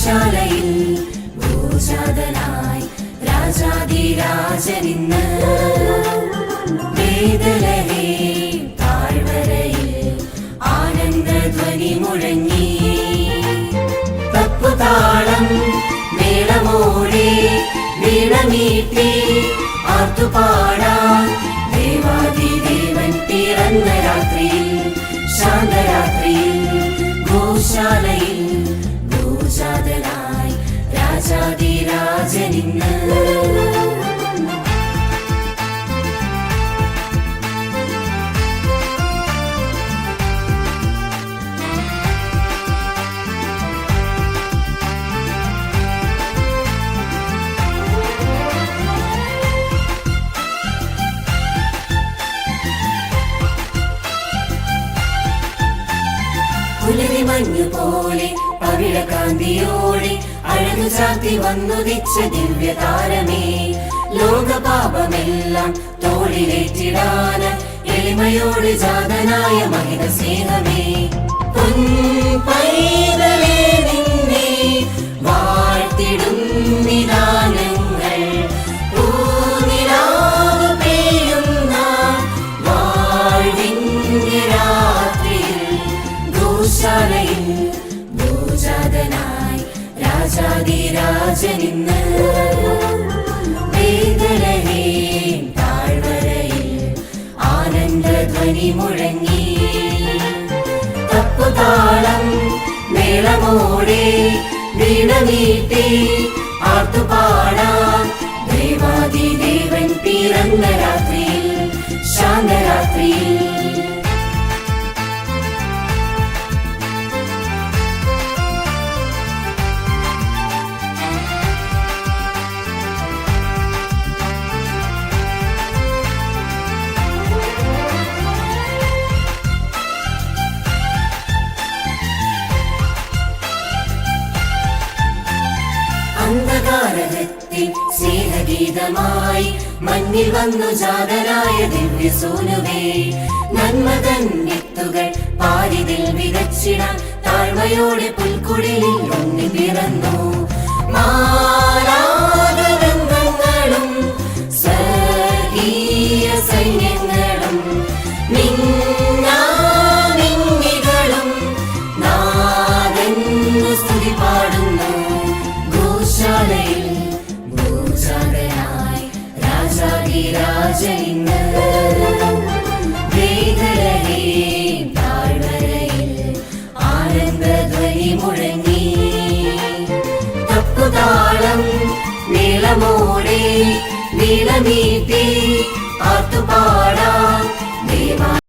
ഗോശാലയിൽ ഭൂജാതനായി രാജാധിരാജനിന്ന് ബേത്ലഹേം താഴ്വരയിൽ ആനന്ദധ്വനി മുഴങ്ങി. തപ്പുതാളം മേളമോടെ വീണമീട്ടി ആർത്തുപാടാൻ ദേവാദിദേവൻ പിറന്ന രാത്രിയിൽ ശാന്തരാത്രിയിൽ ഗോശാലയിൽ ഭൂജാതനായി രാജാധിരാജനിന്ന്. പുലരി മഞ്ഞുപോലെ പവിഴകാന്തിയോടെ അഴകു ചാർത്തി വന്നുദിച്ച ദിവ്യതാരമേ, ലോകപാപമെല്ലാം തോളിലേറ്റിടാൻ എളിമയോട് ജാതനായ മഹിത സ്നേഹമേ, പൊൻപൈതലേ നിന്നെ വാഴ്ത്തിടും നിദാനങ്ങൾ, പൂനിലാവ് പെയ്യുന്ന വാഴ്വിന്റെ രാത്രിയിൽ ഗോശാലയിൽ ഭൂജാതനായി രാജാധിരാജനിന്ന്. ബേത്ലഹേം താഴ്വരയിൽ ആനന്ദധ്വനി മുഴങ്ങി. തപ്പുതാളം മേളമോടെ വീണമീട്ടി ആർത്തുപാടാൻ ദേവാദിദേവൻ പിറന്ന രാത്രിയിൽ ശാന്തരാത്രിയിൽ. അന്ധകാരത്തിൽ സ്നേഹഗീതമായി മഞ്ഞിൽ വന്നു ജാതനായ ദിവ്യസൂനുവേ, നന്മതൻ വിത്തുകൾ പാരിതിൽ വിതച്ചിടാൻ താഴ്മയോടെ പുൽക്കുടിലിൽ ഉണ്ണി പിറന്നു. മാലാഖവൃന്ദങ്ങളും സ്വർഗീയ സൈന്യങ്ങളും മിന്നാമിന്നികളും നാഥന്നു സ്തുതി പാടുന്നു. ഗോശാലയിൽ ഭൂജാതനായി രാജാധിരാജനിന്ന്. ബേത്ലഹേം താഴ്വരയിൽ ആനന്ദധ്വനി മുഴങ്ങി. തപ്പുതാളം മേളമോടെ വീണമീട്ടി ആർത്തുപാടാൻ ദേവാ